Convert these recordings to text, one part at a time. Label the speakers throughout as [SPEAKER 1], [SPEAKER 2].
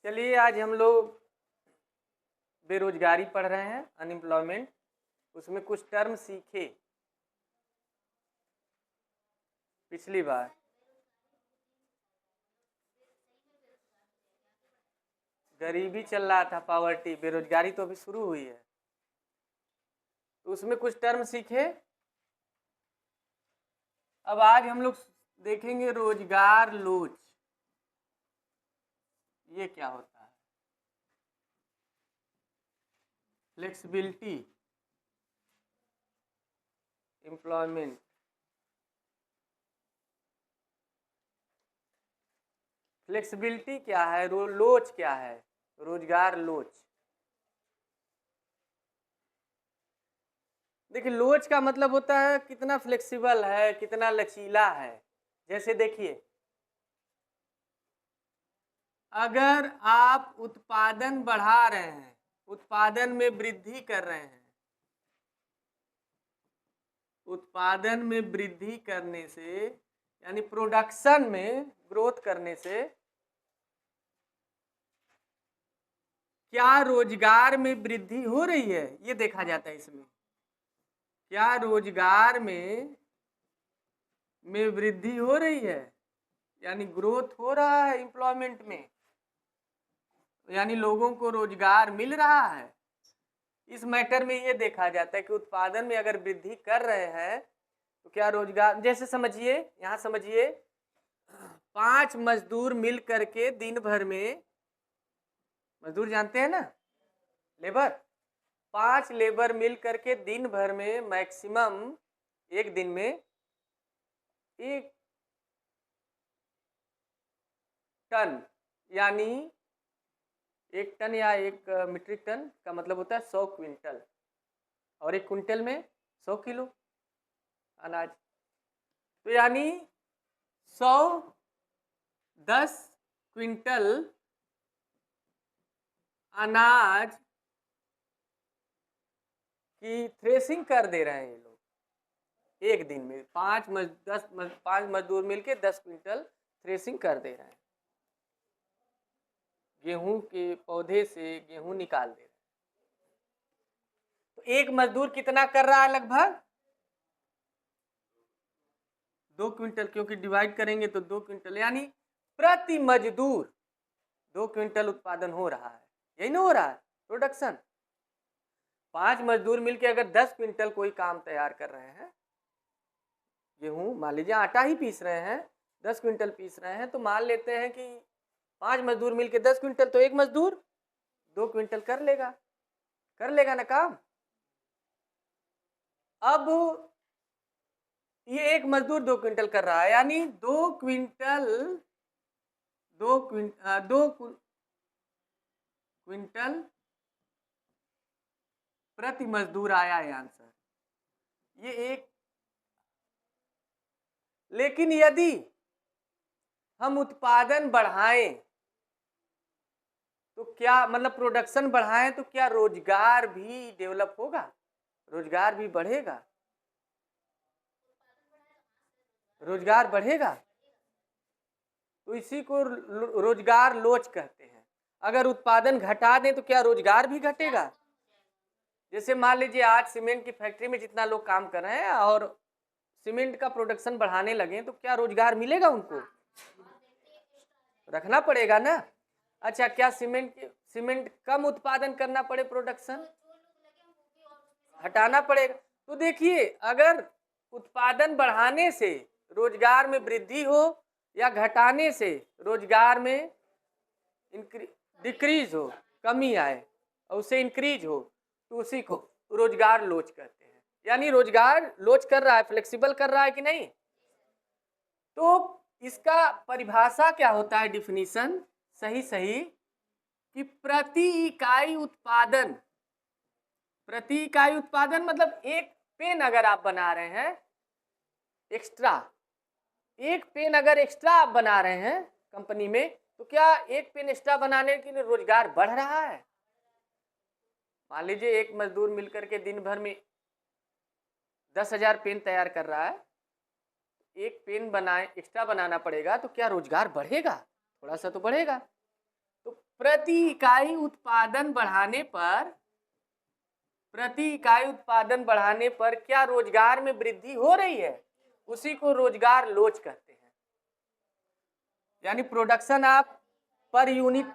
[SPEAKER 1] चलिए आज हम लोग बेरोजगारी पढ़ रहे हैं, अनएम्प्लॉयमेंट। उसमें कुछ टर्म सीखे पिछली बार। गरीबी चल रहा था, पॉवर्टी, बेरोजगारी तो अभी शुरू हुई है। तो उसमें कुछ टर्म सीखे। अब आज हम लोग देखेंगे रोजगार लोच, ये क्या होता है। फ्लेक्सिबिलिटी एम्प्लॉयमेंट, फ्लेक्सिबिलिटी क्या है, लोच क्या है, रोजगार लोच। देखिए, लोच का मतलब होता है कितना फ्लेक्सिबल है, कितना लचीला है। जैसे देखिए, अगर आप उत्पादन बढ़ा रहे हैं, उत्पादन में वृद्धि कर रहे हैं, उत्पादन में वृद्धि करने से यानी प्रोडक्शन में ग्रोथ करने से क्या रोजगार में वृद्धि हो रही है, ये देखा जाता है इसमें। क्या रोजगार में वृद्धि हो रही है, यानी ग्रोथ हो रहा है एम्प्लॉयमेंट में, यानी लोगों को रोजगार मिल रहा है। इस मैटर में ये देखा जाता है कि उत्पादन में अगर वृद्धि कर रहे हैं तो क्या रोजगार। जैसे समझिए, यहाँ समझिए, 5 मजदूर मिल करके दिन भर में, मजदूर जानते हैं ना, लेबर, 5 लेबर मिल करके दिन भर में मैक्सिमम एक दिन में 1 टन, यानी 1 टन या 1 मीट्रिक टन का मतलब होता है 100 क्विंटल, और 1 क्विंटल में 100 किलो अनाज। तो यानी 10 क्विंटल अनाज की थ्रेसिंग कर दे रहे हैं ये लोग एक दिन में। 5 मजदूर मिलके 10 क्विंटल थ्रेसिंग कर दे रहे हैं, गेहूं के पौधे से गेहूं निकाल दे रहे हैं। तो एक मजदूर कितना कर रहा है, लगभग 2 क्विंटल, क्योंकि डिवाइड करेंगे तो 2 क्विंटल, यानी प्रति मजदूर 2 क्विंटल उत्पादन हो रहा है। यही ना हो रहा है प्रोडक्शन। 5 मजदूर मिलके अगर 10 क्विंटल कोई काम तैयार कर रहे हैं, गेहूं मान लीजिए आटा ही पीस रहे हैं, 10 क्विंटल पीस रहे हैं, तो मान लेते हैं कि 5 मजदूर मिलके 10 क्विंटल, तो एक मजदूर 2 क्विंटल कर लेगा ना काम। अब ये एक मजदूर 2 क्विंटल कर रहा है, यानी 2 क्विंटल प्रति मजदूर आया है आंसर, ये एक। लेकिन यदि हम उत्पादन बढ़ाएं तो क्या, मतलब प्रोडक्शन बढ़ाएं तो क्या रोजगार भी डेवलप होगा, रोजगार भी बढ़ेगा, रोजगार बढ़ेगा। तो इसी को रोजगार लोच कहते हैं। अगर उत्पादन घटा दें तो क्या रोजगार भी घटेगा। जैसे मान लीजिए आज सीमेंट की फैक्ट्री में जितना लोग काम कर रहे हैं और सीमेंट का प्रोडक्शन बढ़ाने लगे तो क्या रोजगार मिलेगा, उनको रखना पड़ेगा ना। अच्छा, क्या सीमेंट कम उत्पादन करना पड़े, प्रोडक्शन हटाना पड़ेगा। तो देखिए, अगर उत्पादन बढ़ाने से रोजगार में वृद्धि हो या घटाने से रोजगार में डिक्रीज हो, कमी आए, और उसे इंक्रीज हो, तो उसी को रोजगार लोच कहते हैं। यानी रोजगार लोच कर रहा है, फ्लेक्सिबल कर रहा है कि नहीं। तो इसका परिभाषा क्या होता है, डिफिनीशन सही कि प्रति इकाई उत्पादन मतलब एक पेन अगर आप बना रहे हैं एक्स्ट्रा, एक पेन अगर एक्स्ट्रा आप बना रहे हैं कंपनी में, तो क्या एक पेन एक्स्ट्रा बनाने के लिए रोजगार बढ़ रहा है। मान लीजिए एक मजदूर मिलकर के दिन भर में 10,000 पेन तैयार कर रहा है, एक पेन एक्स्ट्रा बनाना पड़ेगा, तो क्या रोजगार बढ़ेगा, थोड़ा सा तो बढ़ेगा। तो प्रति इकाई उत्पादन बढ़ाने पर क्या रोजगार में वृद्धि हो रही है, उसी को रोजगार लोच कहते हैं। यानी प्रोडक्शन आप पर यूनिट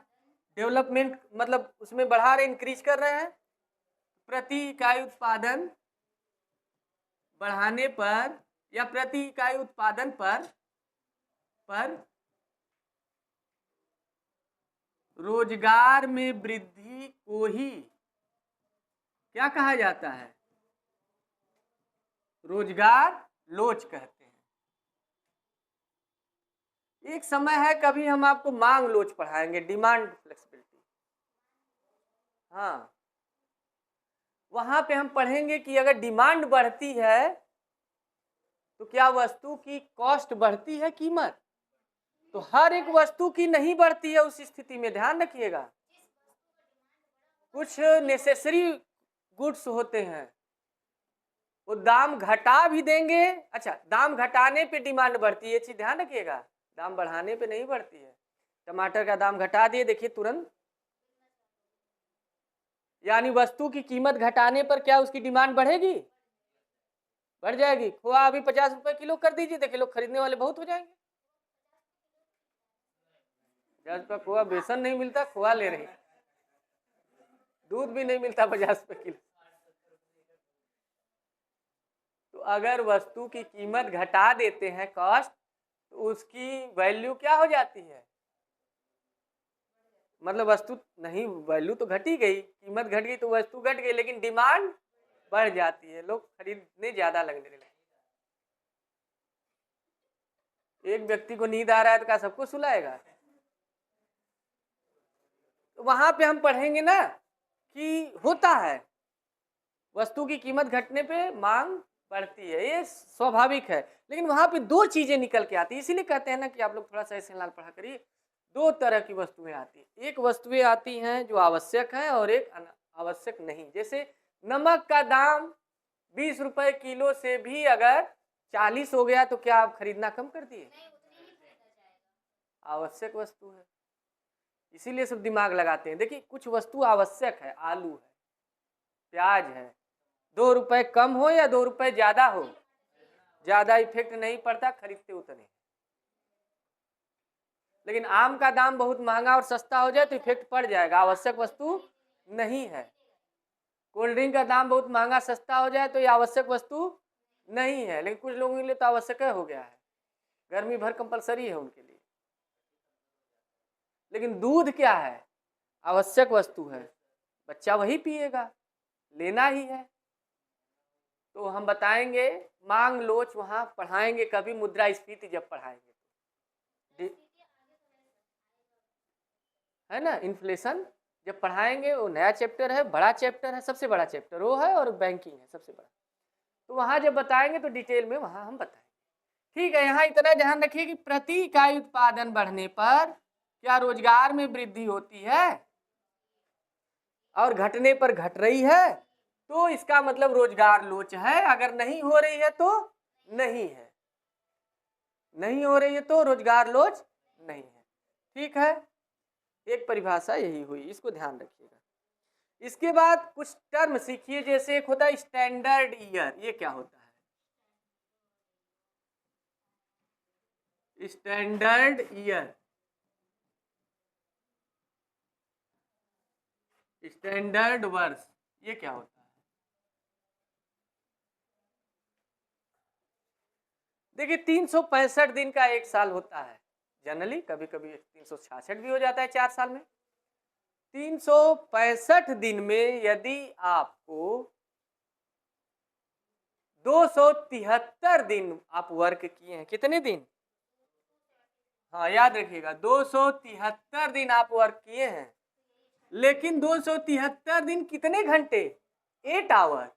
[SPEAKER 1] डेवलपमेंट मतलब उसमें बढ़ा रहे, इंक्रीज कर रहे हैं। प्रति इकाई उत्पादन बढ़ाने पर या प्रति इकाई उत्पादन पर रोजगार में वृद्धि को ही क्या कहा जाता है, रोजगार लोच कहते हैं। एक समय है कभी हम आपको मांग लोच पढ़ाएंगे, डिमांड फ्लेक्सिबिलिटी। हाँ, वहां पे हम पढ़ेंगे कि अगर डिमांड बढ़ती है तो क्या वस्तु की कॉस्ट बढ़ती है, कीमत? तो हर एक वस्तु की नहीं बढ़ती है। उस स्थिति में ध्यान रखिएगा, कुछ नेसेसरी गुड्स होते हैं वो दाम घटा भी देंगे। अच्छा, दाम घटाने पे डिमांड बढ़ती है, ये चीज ध्यान रखिएगा, दाम बढ़ाने पे नहीं बढ़ती है। टमाटर का दाम घटा दिए, देखिए तुरंत, यानी वस्तु की कीमत घटाने पर क्या उसकी डिमांड बढ़ेगी, बढ़ जाएगी। खोआ अभी 50 रुपए किलो कर दीजिए, देखिए लोग खरीदने वाले बहुत हो जाएंगे। 50 रुपये खोआ, बेसन नहीं मिलता, खोआ ले रहे, दूध भी नहीं मिलता 50 रुपए किलो। तो अगर वस्तु की कीमत घटा देते हैं, कॉस्ट, तो उसकी वैल्यू क्या हो जाती है, मतलब वस्तु नहीं, वैल्यू तो घटी गई, कीमत घट गई तो वस्तु घट गई, लेकिन डिमांड बढ़ जाती है, लोग खरीदने ज्यादा लगने लगे। एक व्यक्ति को नींद आ रहा है तो क्या सबको सुलाएगा? तो वहां पे हम पढ़ेंगे ना कि होता है, वस्तु की कीमत घटने पे मांग बढ़ती है, ये स्वाभाविक है। लेकिन वहां पे दो चीजें निकल के आती है, इसीलिए कहते हैं ना कि आप लोग थोड़ा सा ऐसे लाल पढ़ा करिए। दो तरह की वस्तुएं आती है, एक वस्तुएं आती हैं जो आवश्यक है और एक आवश्यक नहीं। जैसे नमक का दाम 20 रुपए किलो से भी अगर 40 हो गया तो क्या आप खरीदना कम कर दिए? आवश्यक वस्तु है, इसीलिए सब दिमाग लगाते हैं। देखिए कुछ वस्तु आवश्यक है, आलू है, प्याज है, 2 रुपए कम हो या 2 रुपए ज्यादा हो, ज्यादा इफेक्ट नहीं पड़ता, खरीदते उतने। लेकिन आम का दाम बहुत महंगा और सस्ता हो जाए तो इफेक्ट पड़ जाएगा, आवश्यक वस्तु नहीं है। कोल्ड ड्रिंक का दाम बहुत महंगा सस्ता हो जाए तो ये आवश्यक वस्तु नहीं है, लेकिन कुछ लोगों के लिए तो आवश्यक हो गया है, गर्मी भर कंपलसरी है उनके लिए। लेकिन दूध क्या है, आवश्यक वस्तु है, बच्चा वही पिएगा, लेना ही है। तो हम बताएंगे मांग लोच वहां पढ़ाएंगे कभी, मुद्रास्फीति जब पढ़ाएंगे, है ना, इन्फ्लेशन जब पढ़ाएंगे, वो नया चैप्टर है, बड़ा चैप्टर है, सबसे बड़ा चैप्टर वो है, और बैंकिंग है सबसे बड़ा। तो वहां जब बताएंगे तो डिटेल में वहां हम बताएंगे। ठीक है, यहाँ इतना ध्यान रखिए कि प्रति इकाई उत्पादन बढ़ने पर क्या रोजगार में वृद्धि होती है, और घटने पर घट रही है, तो इसका मतलब रोजगार लोच है। अगर नहीं हो रही है तो नहीं है, नहीं हो रही है तो रोजगार लोच नहीं है। ठीक है, एक परिभाषा यही हुई, इसको ध्यान रखिएगा। इसके बाद कुछ टर्म सीखिए, जैसे एक होता है स्टैंडर्ड ईयर, ये क्या होता है? स्टैंडर्ड ईयर, स्टैंडर्ड वर्ष, ये क्या होता है? देखिए 365 दिन का एक साल होता है जनरली, कभी कभी 366 भी हो जाता है 4 साल में। 365 दिन में यदि आपको 273 दिन आप वर्क किए हैं, कितने दिन? हाँ याद रखिएगा, 273 दिन आप वर्क किए हैं, लेकिन 273 दिन कितने घंटे? 8 आवर।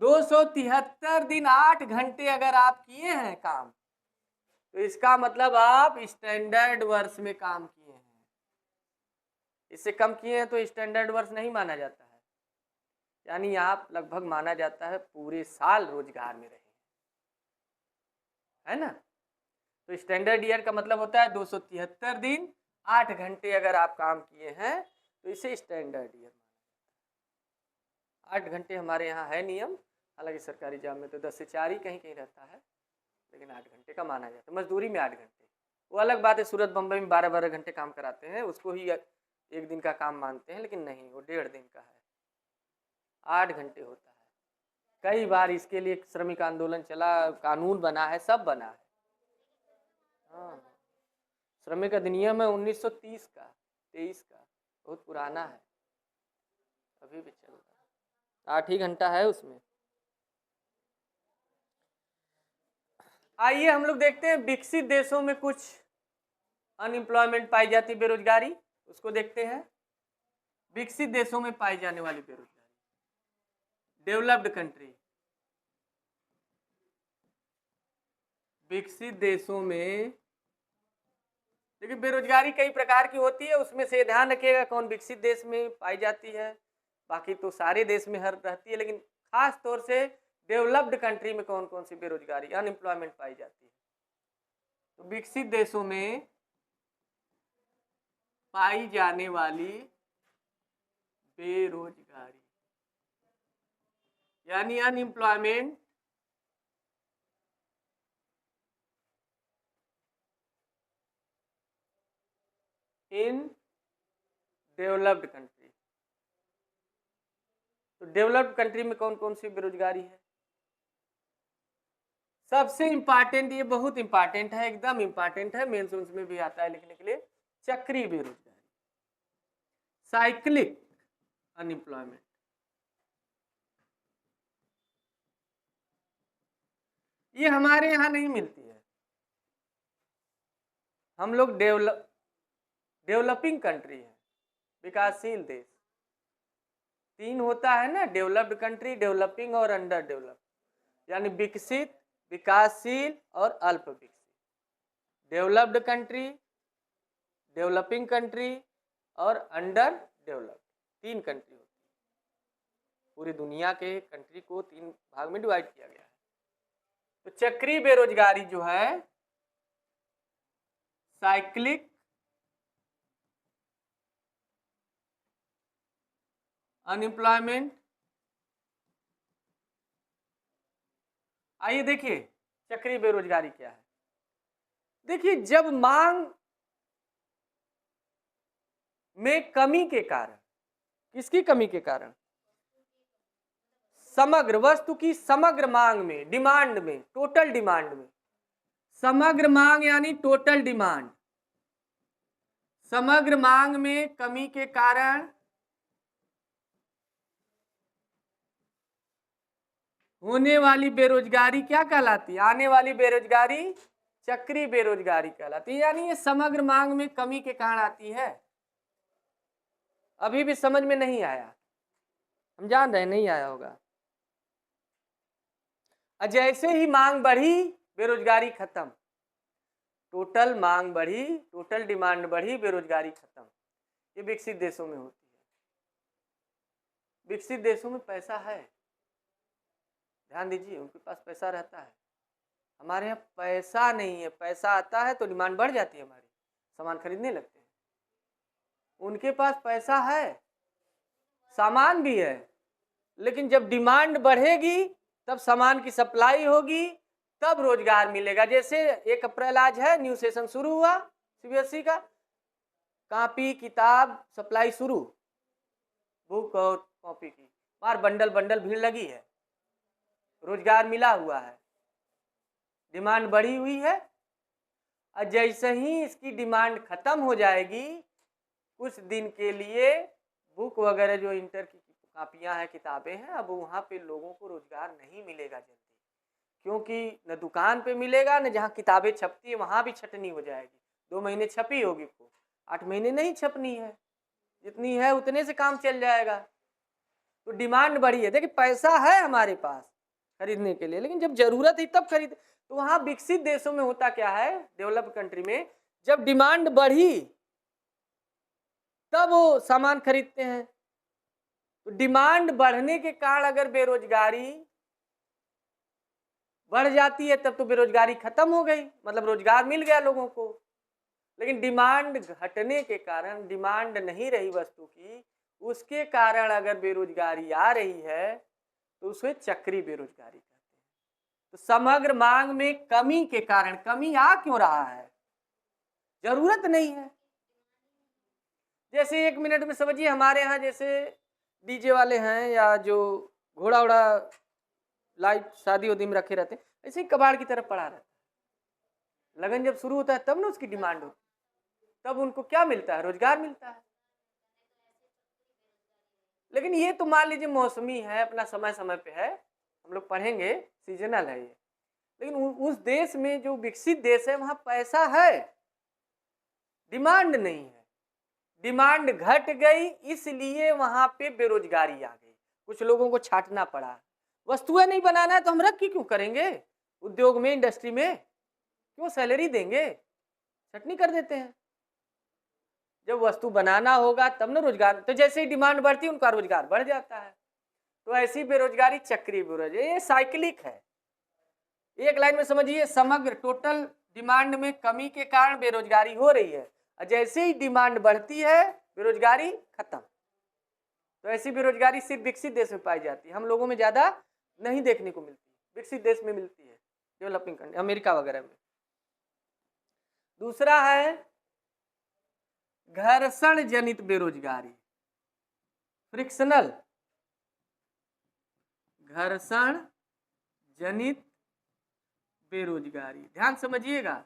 [SPEAKER 1] 273 दिन 8 घंटे अगर आप किए हैं काम, तो इसका मतलब आप स्टैंडर्ड वर्ष में काम किए हैं। इससे कम किए हैं तो स्टैंडर्ड वर्ष नहीं माना जाता है, यानी आप लगभग माना जाता है पूरे साल रोजगार में रहे, है ना। तो स्टैंडर्ड ईयर का मतलब होता है 273 दिन 8 घंटे अगर आप काम किए हैं तो इसे स्टैंडर्ड ईयर माना जाता है। 8 घंटे हमारे यहाँ है नियम, हालांकि सरकारी जॉब में तो 10 से 4 ही कहीं कहीं रहता है, लेकिन 8 घंटे का माना जाता है। मजदूरी में 8 घंटे, वो अलग बात है, सूरत बम्बई में 12-12 घंटे काम कराते हैं, उसको ही एक दिन का काम मानते हैं, लेकिन नहीं, वो 1.5 दिन का है, 8 घंटे होता है। कई बार इसके लिए श्रमिक आंदोलन चला, कानून बना है, सब बना है। हाँ, श्रमिक अधिनियम है 1930 का, 23 का, बहुत पुराना है, अभी भी चल रहा है, 8 ही घंटा है उसमें। आइए हम लोग देखते हैं विकसित देशों में कुछ अनएम्प्लॉयमेंट पाई जाती बेरोजगारी, उसको देखते हैं। विकसित देशों में पाई जाने वाली बेरोजगारी, डेवलप्ड कंट्री, विकसित देशों में देखिए बेरोजगारी कई प्रकार की होती है, उसमें से ध्यान रखिएगा कौन विकसित देश में पाई जाती है, बाकी तो सारे देश में हर रहती है, लेकिन खास तौर से डेवलप्ड कंट्री में कौन कौन सी बेरोजगारी अनएम्प्लॉयमेंट पाई जाती है। तो विकसित देशों में पाई जाने वाली बेरोजगारी यानी अनएम्प्लॉयमेंट इन डेवलप्ड कंट्री। तो डेवलप्ड कंट्री में कौन कौन सी बेरोजगारी है? सबसे इंपॉर्टेंट, ये बहुत इंपॉर्टेंट है, एकदम इंपॉर्टेंट है, मेंस में भी आता है लिखने के लिए, चक्रीय बेरोजगारी, साइक्लिक अनएम्प्लॉयमेंट। ये हमारे यहाँ नहीं मिलती है, हम लोग डेवलपिंग कंट्री है, विकासशील देश। 3 होता है ना, डेवलप्ड कंट्री, डेवलपिंग और अंडर डेवलप, यानी विकसित, विकासशील और अल्प विकसित। डेवलप्ड कंट्री, डेवलपिंग कंट्री और अंडर डेवलप, 3 कंट्री होती है। पूरी दुनिया के कंट्री को 3 भाग में डिवाइड किया गया है। तो चक्रीय बेरोजगारी जो है, साइक्लिक अनएम्प्लॉयमेंट। आइए देखिए चक्रीय बेरोजगारी क्या है। देखिए जब मांग में कमी के कारण, किसकी कमी के कारण? समग्र वस्तु की समग्र मांग में, डिमांड में, टोटल डिमांड में, समग्र मांग यानी टोटल डिमांड, समग्र मांग में कमी के कारण होने वाली बेरोजगारी क्या कहलाती है? आने वाली बेरोजगारी चक्रीय बेरोजगारी कहलाती है, यानी ये समग्र मांग में कमी के कारण आती है। अभी भी समझ में नहीं आया, हम जान रहे नहीं आया होगा। जैसे ही मांग बढ़ी बेरोजगारी खत्म, टोटल मांग बढ़ी, टोटल डिमांड बढ़ी, बेरोजगारी खत्म। ये विकसित देशों में होती है। विकसित देशों में पैसा है, ध्यान दीजिए, उनके पास पैसा रहता है। हमारे यहाँ पैसा नहीं है, पैसा आता है तो डिमांड बढ़ जाती है, हमारी सामान खरीदने लगते हैं। उनके पास पैसा है, सामान भी है, लेकिन जब डिमांड बढ़ेगी तब सामान की सप्लाई होगी, तब रोजगार मिलेगा। जैसे 1 अप्रैल आज है, न्यू सेशन शुरू हुआ सीबीएसई का, कॉपी किताब सप्लाई शुरू, बुक और कॉपी की बार बंडल बंडल भीड़ लगी है, रोजगार मिला हुआ है, डिमांड बढ़ी हुई है। और जैसे ही इसकी डिमांड खत्म हो जाएगी, कुछ दिन के लिए बुक वगैरह जो इंटर की कापियां हैं, किताबें हैं, अब वहाँ पे लोगों को रोजगार नहीं मिलेगा जल्दी, क्योंकि न दुकान पे मिलेगा, न जहाँ किताबें छपती है वहाँ भी छटनी हो जाएगी। 2 महीने छपी होगी, 8 महीने नहीं छपनी है, जितनी है उतने से काम चल जाएगा। तो डिमांड बढ़ी है। देखिए पैसा है हमारे पास खरीदने के लिए, लेकिन जब जरूरत है तब खरीद। तो वहाँ विकसित देशों में होता क्या है, डेवलप्ड कंट्री में, जब डिमांड बढ़ी तब वो सामान खरीदते हैं। तो डिमांड बढ़ने के कारण अगर बेरोजगारी बढ़ जाती है तब तो बेरोजगारी खत्म हो गई, मतलब रोजगार मिल गया लोगों को। लेकिन डिमांड घटने के कारण, डिमांड नहीं रही वस्तु की, उसके कारण अगर बेरोजगारी आ रही है तो उसे चक्रीय बेरोजगारी कहते हैं। तो समग्र मांग में कमी के कारण, कमी आ क्यों रहा है? जरूरत नहीं है। जैसे 1 मिनट में समझिए, हमारे यहाँ जैसे डीजे वाले हैं या जो घोड़ा उड़ा लाइट शादी उदी में रखे रहते हैं, ऐसे ही कबाड़ की तरफ पड़ा रहता है। लगन जब शुरू होता है तब ना उसकी डिमांड होती है, तब उनको क्या मिलता है? रोजगार मिलता है। लेकिन ये तो मान लीजिए मौसमी है, अपना समय समय पे है, हम लोग पढ़ेंगे, सीजनल है ये। लेकिन उस देश में जो विकसित देश है वहां पैसा है, डिमांड नहीं है। डिमांड घट गई इसलिए वहां पे बेरोजगारी आ गई, कुछ लोगों को छाटना पड़ा। वस्तुएं नहीं बनाना है तो हम रख के क्यों करेंगे? उद्योग में, इंडस्ट्री में क्यों सैलरी देंगे? छटनी कर देते हैं। जब वस्तु बनाना होगा तब ना रोजगार, तो जैसे ही डिमांड बढ़ती है उनका रोजगार बढ़ जाता है। तो ऐसी बेरोजगारी चक्रीय बेरोजगारी, ये साइक्लिक है। एक लाइन में समझिए, समग्र टोटल डिमांड में कमी के कारण बेरोजगारी हो रही है, और जैसे ही डिमांड बढ़ती है बेरोजगारी खत्म। तो ऐसी बेरोजगारी सिर्फ विकसित देश में पाई जाती है, हम लोगों में ज्यादा नहीं देखने को मिलती, विकसित देश में मिलती है, डेवलपिंग कंट्री, अमेरिका वगैरह में। दूसरा है घर्षण जनित बेरोजगारी, फ्रिक्शनल, घर्षण जनित बेरोजगारी। ध्यान समझिएगा,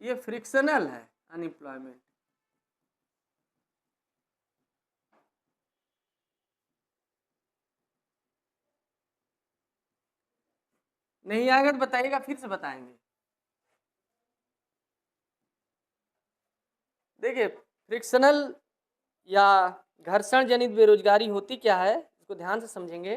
[SPEAKER 1] ये फ्रिक्शनल है अनएम्प्लॉयमेंट। नहीं आएगा तो बताइएगा, फिर से बताएंगे। देखिए, फ्रिक्शनल या घर्षण जनित बेरोजगारी होती क्या है, इसको ध्यान से समझेंगे।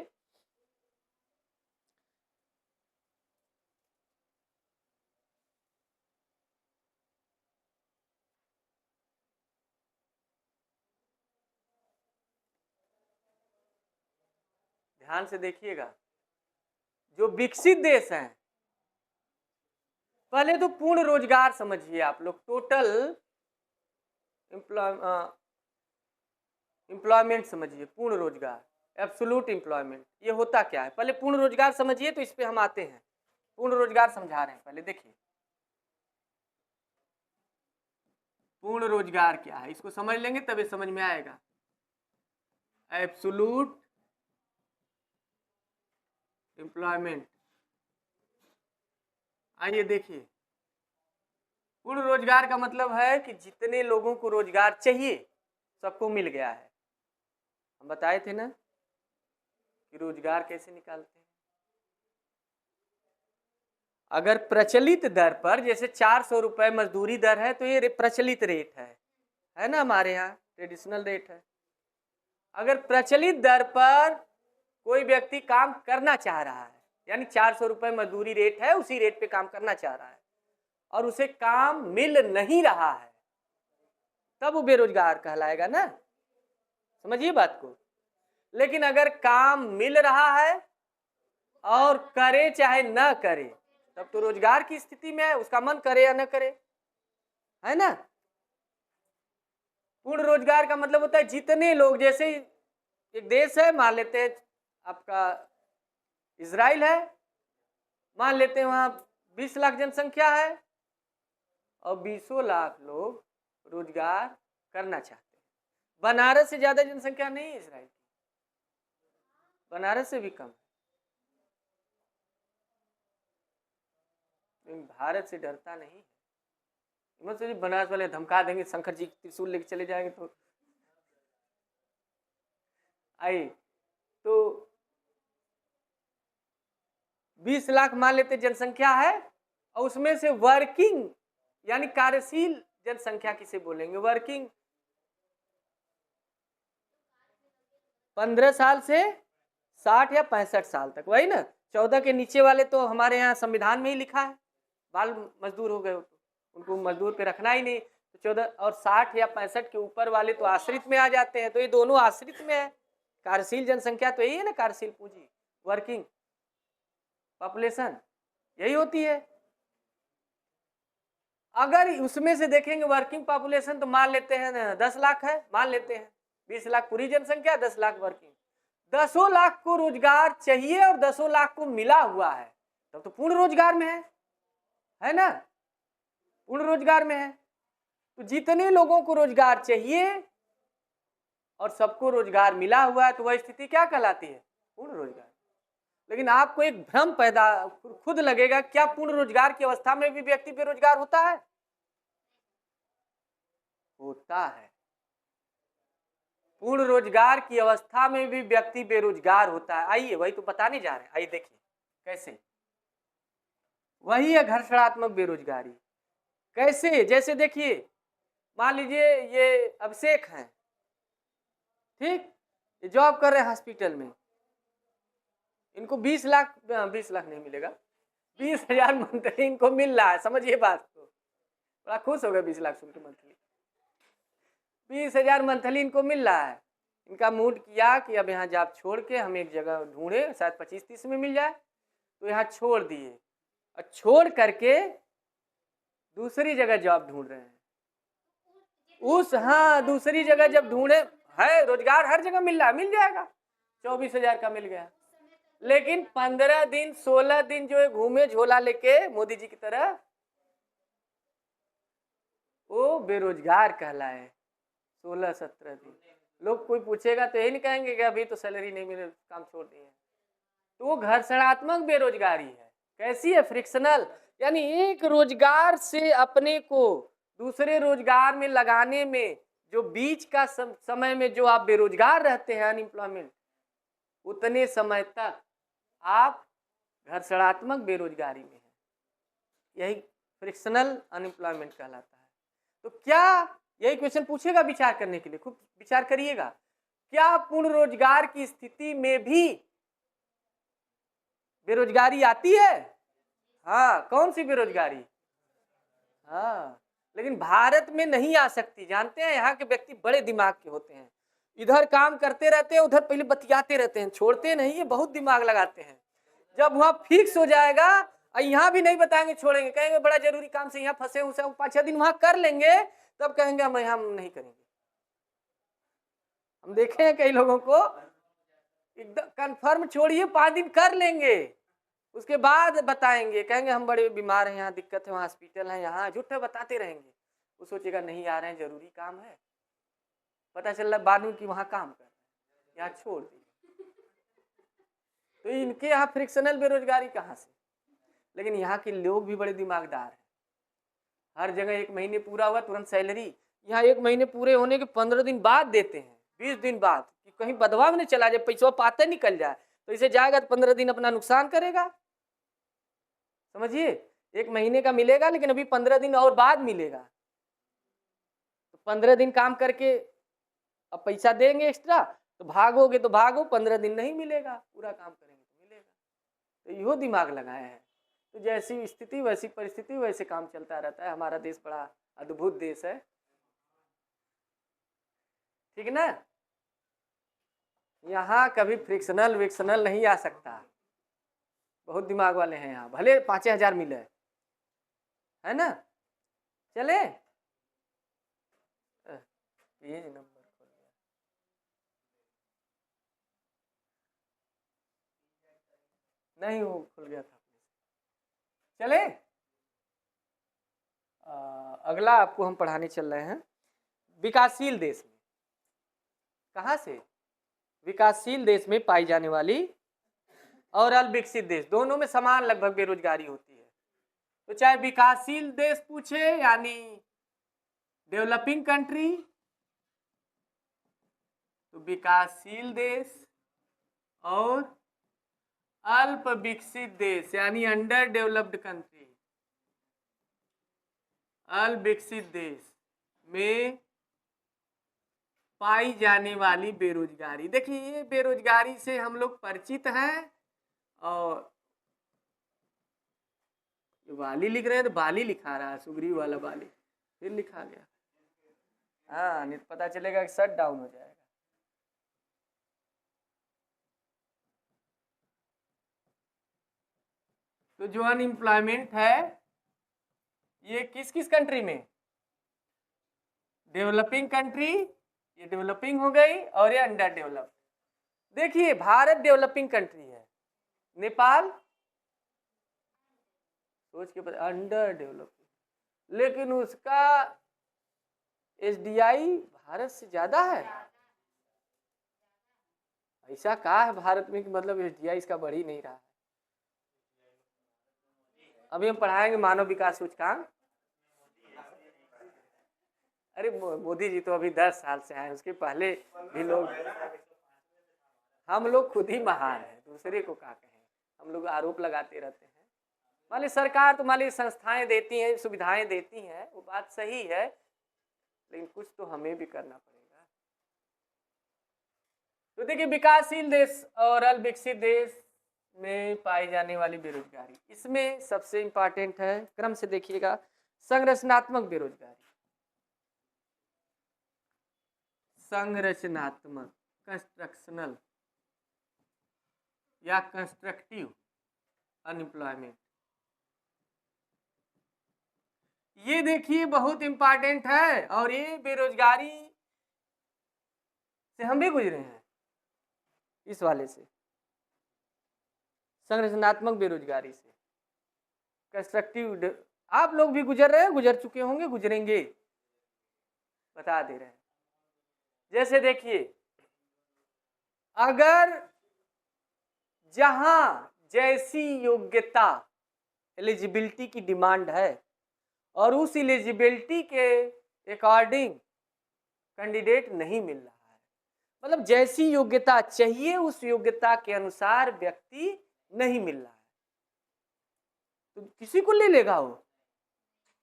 [SPEAKER 1] ध्यान से देखिएगा, जो विकसित देश हैं, पहले तो पूर्ण रोजगार समझिए आप लोग, टोटल एम्प्लॉयमेंट समझिए, पूर्ण रोजगार, एब्सोल्यूट एम्प्लॉयमेंट। ये होता क्या है, पहले पूर्ण रोजगार समझिए, तो इस पे हम आते हैं। पूर्ण रोजगार समझा रहे हैं, पहले देखिए पूर्ण रोजगार क्या है, इसको समझ लेंगे तभी समझ में आएगा। एब्सोल्यूट एम्प्लॉयमेंट, आइए देखिए, पूर्ण रोजगार का मतलब है कि जितने लोगों को रोजगार चाहिए सबको मिल गया है। हम बताए थे ना कि रोजगार कैसे निकालते हैं। अगर प्रचलित दर पर, जैसे 400 रुपए मजदूरी दर है, तो ये प्रचलित रेट है ना, हमारे यहाँ ट्रेडिशनल रेट है। अगर प्रचलित दर पर कोई व्यक्ति काम करना चाह रहा है, यानी 400 रुपए मजदूरी रेट है, उसी रेट पे काम करना चाह रहा है, और उसे काम मिल नहीं रहा है, तब वो बेरोजगार कहलाएगा ना, समझिए बात को। लेकिन अगर काम मिल रहा है और करे चाहे न करे, तब तो रोजगार की स्थिति में है, उसका मन करे या न करे, है ना। पूर्ण रोजगार का मतलब होता है जितने लोग, जैसे एक देश है, मान लेते हैं आपका इजराइल है, मान लेते हैं वहां 20 लाख जनसंख्या है और 20 लाख लोग रोजगार करना चाहते हैं। बनारस से ज्यादा जनसंख्या नहीं है इजराइल की, बनारस से भी कम है। भारत से डरता नहीं है, मत सोचिए बनारस वाले धमका देंगे, शंकर जी त्रिशूल लेके चले जाएंगे। तो आइए, तो 20 लाख मान लेते जनसंख्या है, और उसमें से वर्किंग यानी कार्यशील जनसंख्या किसे बोलेंगे, वर्किंग 15 साल से 60 या 65 साल तक, वही ना। 14 के नीचे वाले तो हमारे यहाँ संविधान में ही लिखा है, बाल मजदूर हो गए, तो उनको मजदूर पे रखना ही नहीं। तो 14 और 60 या 65 के ऊपर वाले तो आश्रित में आ जाते हैं, तो ये दोनों आश्रित में है। कार्यशील जनसंख्या तो यही है ना, कार्यशील पूंजी, वर्किंग पॉपुलेशन यही होती है। अगर उसमें से देखेंगे वर्किंग पॉपुलेशन तो मान लेते हैं 10 लाख है, मान लेते हैं 20 लाख पूरी जनसंख्या, 10 लाख वर्किंग, 10 लाख को रोजगार चाहिए और 10 लाख को मिला हुआ है, तब तो पूर्ण रोजगार में है ना, पूर्ण रोजगार में है। तो जितने लोगों को रोजगार चाहिए और सबको रोजगार मिला हुआ है तो वह स्थिति क्या कहलाती है, पूर्ण रोजगार। लेकिन आपको एक भ्रम पैदा खुद लगेगा, क्या पूर्ण रोजगार की अवस्था में भी व्यक्ति बेरोजगार होता है? होता है। पूर्ण रोजगार की अवस्था में भी व्यक्ति बेरोजगार होता है। आइए वही तो बताने जा रहे हैं, आइए देखिए कैसे। वही है घर्षणात्मक बेरोजगारी। कैसे? जैसे देखिए, मान लीजिए ये अभिषेक हैं, ठीक, ये जॉब कर रहे हैं हॉस्पिटल में, इनको 20 लाख नहीं मिलेगा, 20,000 मंथली इनको मिल रहा है। समझिए बात को, बड़ा खुश हो गए 20 लाख सुन के मंथली, 20,000 मंथली इनको मिल रहा है। इनका मूड किया कि अब यहाँ जॉब छोड़ के हम एक जगह ढूंढे, शायद 25-30 में मिल जाए, तो यहाँ छोड़ दिए और छोड़ करके दूसरी जगह जॉब ढूंढ रहे हैं। हाँ, दूसरी जगह जब ढूंढे, है रोजगार हर जगह मिल रहा है, मिल जाएगा, 24,000 का मिल गया। लेकिन 15 दिन 16 दिन जो है घूमे झोला लेके मोदी जी की तरह, वो बेरोजगार कहलाए। 16-17 दिन लोग कोई पूछेगा तो यही नहीं कहेंगे कि अभी तो सैलरी नहीं मिले, काम छोड़ दिए। तो वो घर्षणात्मक बेरोजगारी है। कैसी है? फ्रिक्शनल, यानी एक रोजगार से अपने को दूसरे रोजगार में लगाने में जो बीच का समय में जो आप बेरोजगार रहते हैं, अनएम्प्लॉयमेंट, उतने समय तक आप घर्षणात्मक बेरोजगारी में हैं। यही फ्रिक्शनल अनएम्प्लॉयमेंट कहलाता है। तो क्या यही क्वेश्चन पूछेगा विचार करने के लिए, खूब विचार करिएगा, क्या पूर्ण रोजगार की स्थिति में भी बेरोजगारी आती है? हाँ, कौन सी बेरोजगारी? हाँ, लेकिन भारत में नहीं आ सकती। जानते हैं, यहाँ के व्यक्ति बड़े दिमाग के होते हैं, इधर काम करते रहते हैं, उधर पहले बतियाते रहते हैं, छोड़ते नहीं है, बहुत दिमाग लगाते हैं। जब वहाँ फिक्स हो जाएगा, यहाँ भी नहीं बताएंगे, छोड़ेंगे, कहेंगे बड़ा जरूरी काम से यहाँ फंसे हुए, 5-6 दिन वहाँ कर लेंगे, तब कहेंगे हम यहाँ नहीं करेंगे। हम देखे हैं कई लोगों को, एकदम कंफर्म छोड़िए, 5 दिन कर लेंगे, उसके बाद बताएंगे, कहेंगे हम बड़े बीमार हैं, यहाँ दिक्कत है, वहाँ हॉस्पिटल है, यहाँ झूठे बताते रहेंगे। वो सोचेगा नहीं आ रहे हैं, जरूरी काम है, पता चल रहा बाद में कि वहाँ काम कर रहे हैं, यहाँ छोड़ दिए। तो इनके यहाँ फ्रिक्शनल बेरोजगारी कहाँ से? लेकिन यहाँ के लोग भी बड़े दिमागदार हैं। हर जगह 1 महीने पूरा हुआ तुरंत सैलरी, यहाँ 1 महीने पूरे होने के 15 दिन बाद देते हैं, 20 दिन बाद, कि कहीं बदवा में नहीं चला जाए, पैसा पाते निकल जाए। तो इसे जाएगा तो 15 दिन अपना नुकसान करेगा। समझिए, 1 महीने का मिलेगा, लेकिन अभी 15 दिन और बाद मिलेगा। तो 15 दिन काम करके अब पैसा देंगे एक्स्ट्रा, तो भागोगे तो भागो, 15 दिन नहीं मिलेगा, पूरा काम करेंगे तो मिलेगा। तो इहो दिमाग लगाए हैं। तो जैसी स्थिति वैसी परिस्थिति, वैसे काम चलता रहता है। हमारा देश बड़ा अद्भुत देश है, ठीक ना। यहाँ कभी फ्रिक्शनल विक्शनल नहीं आ सकता। बहुत दिमाग वाले हैं यहाँ, भले 5,000 मिले, है ना। चले, ये नंबर खोल गया, नहीं वो खुल गया था। चले, अगला आपको हम पढ़ाने चल रहे हैं विकासशील देश में। कहाँ से? विकासशील देश में पाई जाने वाली और अल्पविकसित देश, दोनों में समान लगभग बेरोजगारी होती है। तो चाहे विकासशील देश पूछे यानी डेवलपिंग कंट्री, तो विकासशील देश और अल्प विकसित देश यानी अंडर डेवलप्ड कंट्री, अल्प विकसित देश में पाई जाने वाली बेरोजगारी। देखिए, ये बेरोजगारी से हम लोग परिचित हैं। और वाली लिख रहे हैं तो बाली लिखा रहा है, सुग्रीव वाला बाली फिर लिखा गया। हाँ, नहीं पता चलेगा कि शट डाउन हो जाएगा। तो जो अनएम्प्लॉयमेंट है ये किस किस कंट्री में? डेवलपिंग कंट्री, ये डेवलपिंग हो गई और ये अंडर डेवलप। देखिए भारत डेवलपिंग कंट्री है, नेपाल सोच के अंडर डेवलपिंग, लेकिन उसका एसडीआई भारत से ज्यादा है। ऐसा कहा है भारत में कि मतलब एसडीआई इसका बढ़ ही नहीं रहा है। अभी हम पढ़ाएंगे मानव विकास सूचकांक। अरे मोदी जी तो अभी 10 साल से आए, उसके पहले भी लोग, हम लोग खुद ही महान हैं, दूसरे को क्या कहें। हम लोग आरोप लगाते रहते हैं। मान ली सरकार तो मान ली संस्थाएं देती हैं, सुविधाएं देती हैं, वो बात सही है, लेकिन कुछ तो हमें भी करना पड़ेगा। तो देखिए विकासशील देश और अल्प विकसित देश में पाई जाने वाली बेरोजगारी, इसमें सबसे इंपॉर्टेंट है, क्रम से देखिएगा, संरचनात्मक बेरोजगारी। संरचनात्मक, कंस्ट्रक्शनल या कंस्ट्रक्टिव अनएम्प्लॉयमेंट, ये देखिए बहुत इंपॉर्टेंट है, और ये बेरोजगारी से हम भी गुजरे हैं, इस वाले से, संरचनात्मक बेरोजगारी से। कंस्ट्रक्टिव आप लोग भी गुजर रहे हैं, गुजर चुके होंगे, गुजरेंगे, बता दे रहे हैं। जैसे देखिए अगर जहां जैसी योग्यता, एलिजिबिलिटी की डिमांड है और उस एलिजिबिलिटी के अकॉर्डिंग कैंडिडेट नहीं मिल रहा है, मतलब जैसी योग्यता चाहिए उस योग्यता के अनुसार व्यक्ति नहीं मिल रहा है, तो किसी को ले लेगा वो,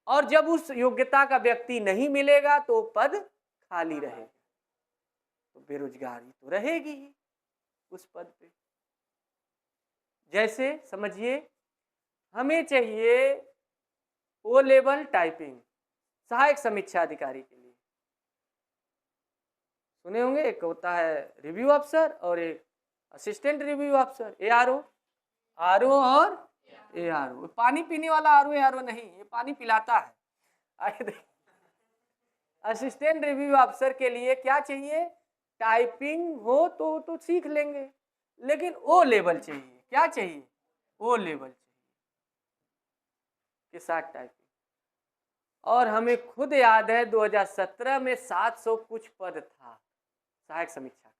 [SPEAKER 1] और जब उस योग्यता का व्यक्ति नहीं मिलेगा तो पद खाली रहेगा, तो बेरोजगारी तो रहेगी ही उस पद पे। जैसे समझिए हमें चाहिए ओ लेवल टाइपिंग सहायक समीक्षा अधिकारी के लिए, सुने होंगे, एक होता है रिव्यू अफसर और एक असिस्टेंट रिव्यू अफसर, एआरओ, आरओ और एआरओ। पानी पीने वाला आरओ एआरओ नहीं, ये पानी पिलाता है। आगे असिस्टेंट रिव्यू अफसर के लिए क्या चाहिए, टाइपिंग हो तो सीख लेंगे, लेकिन ओ लेवल चाहिए। क्या चाहिए, ओ लेवल चाहिए के साथ टाइपिंग। और हमें खुद याद है 2017 में 700 कुछ पद था सहायक समीक्षा का,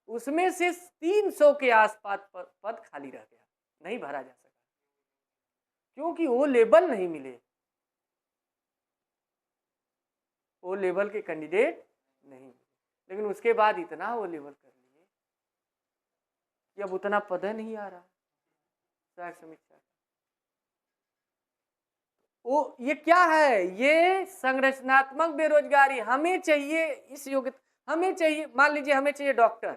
[SPEAKER 1] उसमें से 300 के आसपास पद खाली रह गया, नहीं भरा जा सका, क्योंकि वो लेवल नहीं मिले, वो लेवल के कैंडिडेट नहीं मिले। लेकिन उसके बाद इतना वो लेवल कर लिए कि अब उतना पद नहीं आ रहा सहायक समीक्षा का। वो ये क्या है, ये संरचनात्मक बेरोजगारी। हमें चाहिए इस योग्यता, हमें चाहिए, मान लीजिए हमें चाहिए डॉक्टर,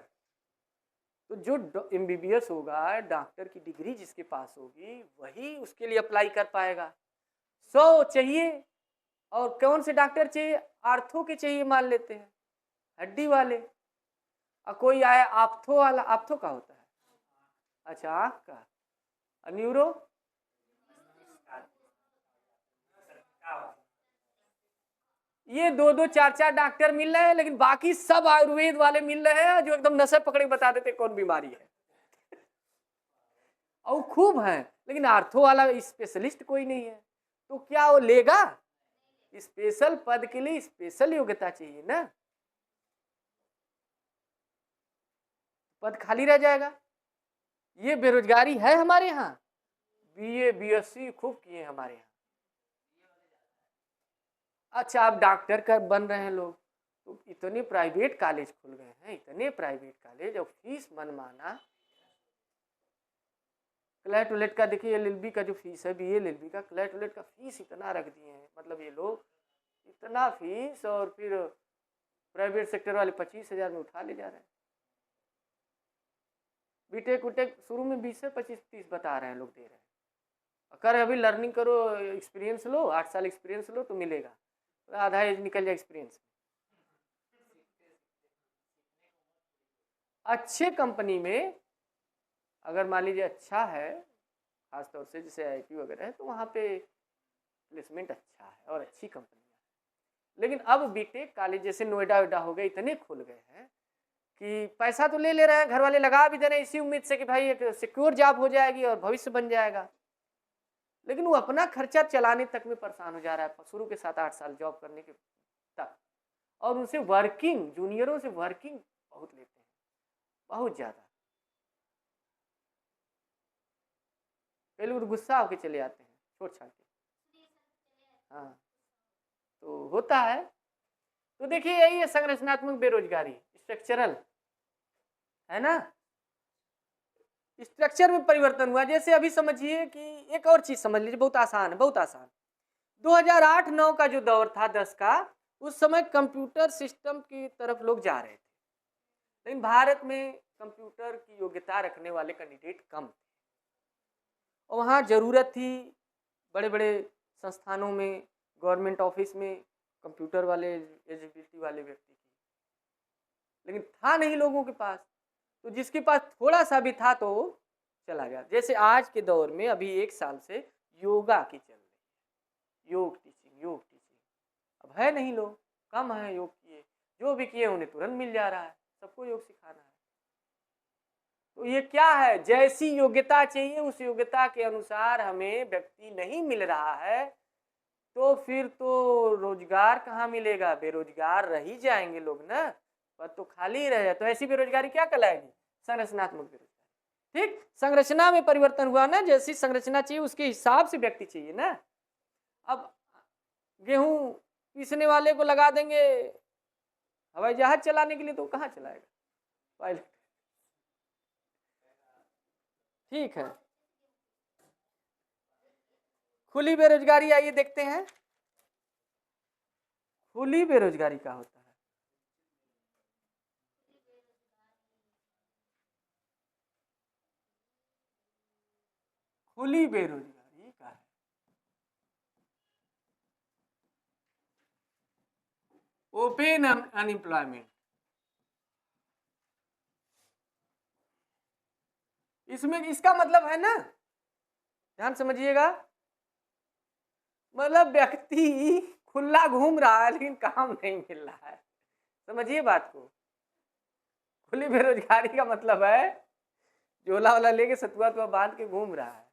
[SPEAKER 1] तो जो एमबीबीएस होगा, डॉक्टर की डिग्री जिसके पास होगी वही उसके लिए अप्लाई कर पाएगा। 100 चाहिए, और कौन से डॉक्टर चाहिए, आर्थो के चाहिए मान लेते हैं, हड्डी वाले, और कोई आया आप्थो वाला, आप्थो का होता है, अच्छा आँख का, न्यूरो, ये 2-2 4-4 डॉक्टर मिल रहे हैं, लेकिन बाकी सब आयुर्वेद वाले मिल रहे हैं जो एकदम नशे पकड़ के बता देते कौन बीमारी है, और खूब है, लेकिन आर्थो वाला स्पेशलिस्ट कोई नहीं है, तो क्या वो लेगा? स्पेशल पद के लिए स्पेशल योग्यता चाहिए ना, पद खाली रह जाएगा। ये बेरोजगारी है हमारे यहाँ। बीए बीएससी खूब किए हमारे यहाँ। अच्छा आप डॉक्टर का बन रहे हैं लोग, तो इतने प्राइवेट कॉलेज खुल गए हैं, इतने प्राइवेट कॉलेज, और फीस मनमाना। क्लैट उलेट का देखिए, एलएलबी का जो फीस है, बीए एलएलबी का, क्लैट उलेट का फीस इतना रख दिए हैं, मतलब ये लोग इतना फीस, और फिर प्राइवेट सेक्टर वाले 25,000 में उठा ले जा रहे हैं। बीटेक उटेक शुरू में 20 से 25-30 बता रहे हैं लोग, दे रहे हैं। अगर अभी लर्निंग करो, एक्सपीरियंस लो, 8 साल एक्सपीरियंस लो तो मिलेगा, तो आधा एज निकल जाए एक्सपीरियंस। अच्छे कंपनी में अगर मान लीजिए अच्छा है, खासतौर से जैसे आईटी वगैरह है, तो वहाँ पे प्लेसमेंट अच्छा है और अच्छी कंपनी है। लेकिन अब बीटेक कॉलेज जैसे नोएडा वेडा हो गए, इतने खुल गए हैं कि पैसा तो ले रहे हैं, घर वाले लगा भी दे रहे हैं इसी उम्मीद से कि भाई एक सिक्योर जॉब हो जाएगी और भविष्य बन जाएगा, लेकिन वो अपना खर्चा चलाने तक में परेशान हो जा रहा है शुरू के 7-8 साल जॉब करने के तक। और उनसे वर्किंग, जूनियरों से वर्किंग बहुत लेते हैं, बहुत ज़्यादा। कई लोग गुस्सा होकर चले आते हैं छोड़ छाड़ के। हाँ, तो होता है। तो देखिए यही है संरचनात्मक बेरोजगारी, स्ट्रक्चरल, है ना। स्ट्रक्चर में परिवर्तन हुआ। जैसे अभी समझिए कि एक और चीज समझ लीजिए, बहुत आसान है, बहुत आसान। 2008-9 का जो दौर था 10 का, उस समय कंप्यूटर सिस्टम की तरफ लोग जा रहे थे, लेकिन भारत में कंप्यूटर की योग्यता रखने वाले कैंडिडेट कम थे और वहाँ जरूरत थी बड़े बड़े संस्थानों में, गवर्नमेंट ऑफिस में कंप्यूटर वाले एलिजिबिलिटी वाले व्यक्ति की, लेकिन था नहीं लोगों के पास। तो जिसके पास थोड़ा सा भी था तो चला गया। जैसे आज के दौर में अभी 1 साल से योगा की चल रही है, योग टीचिंग। अब है नहीं, लोग कम है योग किए, जो भी किए उन्हें तुरंत मिल जा रहा है, सबको योग सिखाना है। तो ये क्या है, जैसी योग्यता चाहिए उस योग्यता के अनुसार हमें व्यक्ति नहीं मिल रहा है, तो फिर तो रोजगार कहाँ मिलेगा, बेरोजगार रह ही जाएंगे लोग ना, पर तो खाली रहे। तो ऐसी बेरोजगारी क्या कहलाएगी, संरचनात्मक बेरोजगारी। ठीक, संरचना में परिवर्तन हुआ ना, जैसी संरचना चाहिए उसके हिसाब से व्यक्ति चाहिए ना। अब गेहूं पीसने वाले को लगा देंगे हवाई जहाज चलाने के लिए, तो कहाँ चलाएगा, पायलट। ठीक है, खुली बेरोजगारी आइए देखते हैं, खुली बेरोजगारी क्या होता है। खुली बेरोजगारी क्या है, ओपन अनएम्प्लॉयमेंट। इसमें इसका मतलब है ना, ध्यान समझिएगा, मतलब व्यक्ति खुला घूम रहा है लेकिन काम नहीं मिल रहा है। समझिए बात को, खुली बेरोजगारी का मतलब है झोला वाला लेके सतुआ तो बांध के घूम रहा है।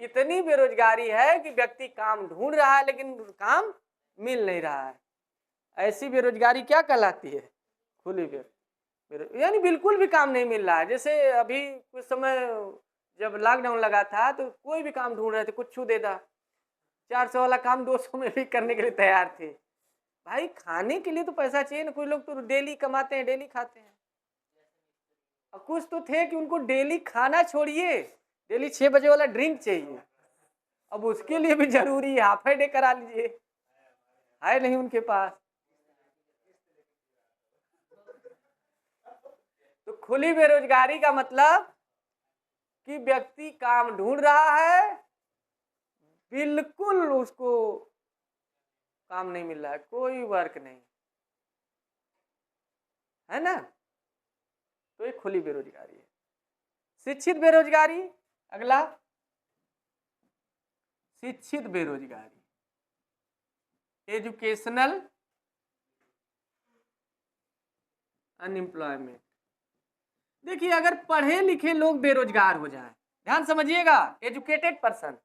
[SPEAKER 1] इतनी बेरोजगारी है कि व्यक्ति काम ढूंढ रहा है लेकिन काम मिल नहीं रहा है। ऐसी बेरोजगारी क्या कहलाती है, खुली बेरोजगारी, यानी बिल्कुल भी काम नहीं मिल रहा है। जैसे अभी कुछ समय जब लॉकडाउन लगा था तो कोई भी काम ढूंढ रहे थे, कुछ छू दे दा, 400 वाला काम 200 में भी करने के लिए तैयार थे। भाई खाने के लिए तो पैसा चाहिए ना, कुछ लोग तो डेली कमाते हैं, डेली खाते हैं। और कुछ तो थे कि उनको डेली खाना छोड़िए, डेली 6 बजे वाला ड्रिंक चाहिए। अब उसके लिए भी जरूरी है, हाफ डे करा लीजिए, है नहीं उनके पास। तो खुली बेरोजगारी का मतलब कि व्यक्ति काम ढूंढ रहा है, बिल्कुल उसको काम नहीं मिल रहा है, कोई वर्क नहीं, है ना। तो ये खुली बेरोजगारी है। शिक्षित बेरोजगारी, अगला शिक्षित बेरोजगारी, एजुकेशनल अनएम्प्लॉयमेंट। देखिए अगर पढ़े लिखे लोग बेरोजगार हो जाएं, ध्यान समझिएगा, एजुकेटेड पर्सन,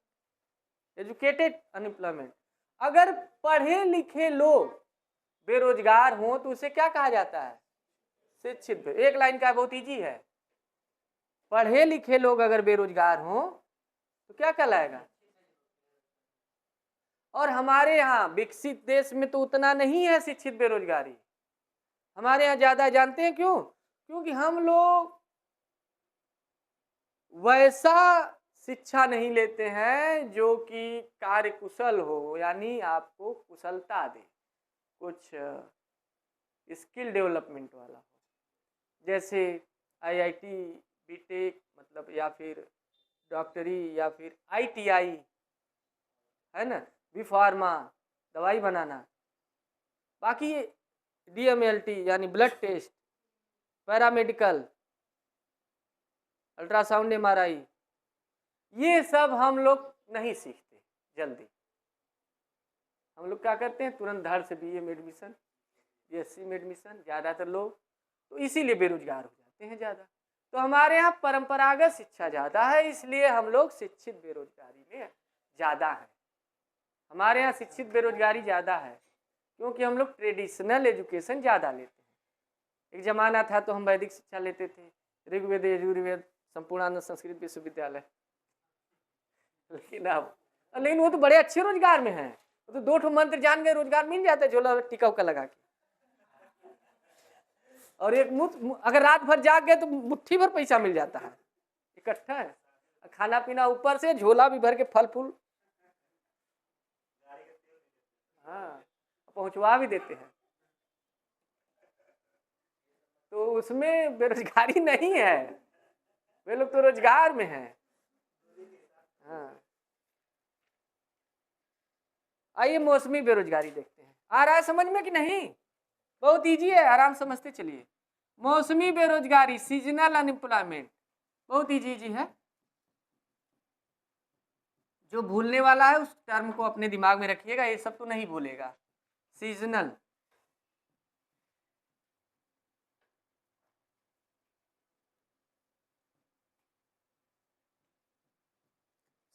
[SPEAKER 1] एजुकेटेड अनएम्प्लॉयमेंट। अगर पढ़े लिखे लोग बेरोजगार हों तो उसे क्या कहा जाता है, शिक्षित। एक लाइन का बहुत इजी है, पढ़े लिखे लोग अगर बेरोजगार हों तो क्या कहलाएगा। और हमारे यहाँ विकसित देश में तो उतना नहीं है शिक्षित बेरोजगारी, हमारे यहाँ ज्यादा। जानते हैं क्यों, क्योंकि हम लोग वैसा शिक्षा नहीं लेते हैं जो कि कार्य कुशल हो, यानी आपको कुशलता दे, कुछ स्किल डेवलपमेंट वाला हो, जैसे आईआईटी, बीटेक मतलब, या फिर डॉक्टरी, या फिर आईटीआई, है ना, बी फार्मा, दवाई बनाना। बाकी डीएमएलटी यानी blood test, paramedical, ultrasound, MRI, ये सब हम लोग नहीं सीखते जल्दी। हम लोग क्या करते हैं, तुरंत धड़ से BA में एडमिशन, BSc में एडमिशन, ज़्यादातर लोग तो इसीलिए बेरोजगार हो जाते हैं ज़्यादा। तो हमारे यहाँ परंपरागत शिक्षा ज़्यादा है, इसलिए हम लोग शिक्षित बेरोजगारी में ज़्यादा है। हमारे यहाँ शिक्षित बेरोजगारी ज़्यादा है क्योंकि हम लोग ट्रेडिशनल एजुकेशन ज़्यादा लेते हैं। एक ज़माना था तो हम वैदिक शिक्षा लेते थे, ऋग्वेद, यजुर्वेद, संपूर्णानंद संस्कृत विश्वविद्यालय, लेकिन वो तो बड़े अच्छे रोजगार में हैं। वो तो 2 मंत्र जान गए, रोजगार मिल जाता है झोला टिका उका लगा के। और एक अगर रात भर जाग गए तो मुट्ठी भर पैसा मिल जाता है इकट्ठा है, खाना पीना ऊपर से, झोला भी भर के फल फूल, हाँ पहुंचवा भी देते हैं। तो उसमें बेरोजगारी नहीं है, वे लोग तो रोजगार में हैं। हाँ, आइए मौसमी बेरोजगारी देखते हैं। आ रहा है समझ में कि नहीं? बहुत इजी है, आराम समझते चलिए। मौसमी बेरोजगारी, सीजनल अनएम्प्लॉयमेंट, बहुत इजी है। जो भूलने वाला है उस टर्म को अपने दिमाग में रखिएगा, ये सब तो नहीं भूलेगा। Seasonal,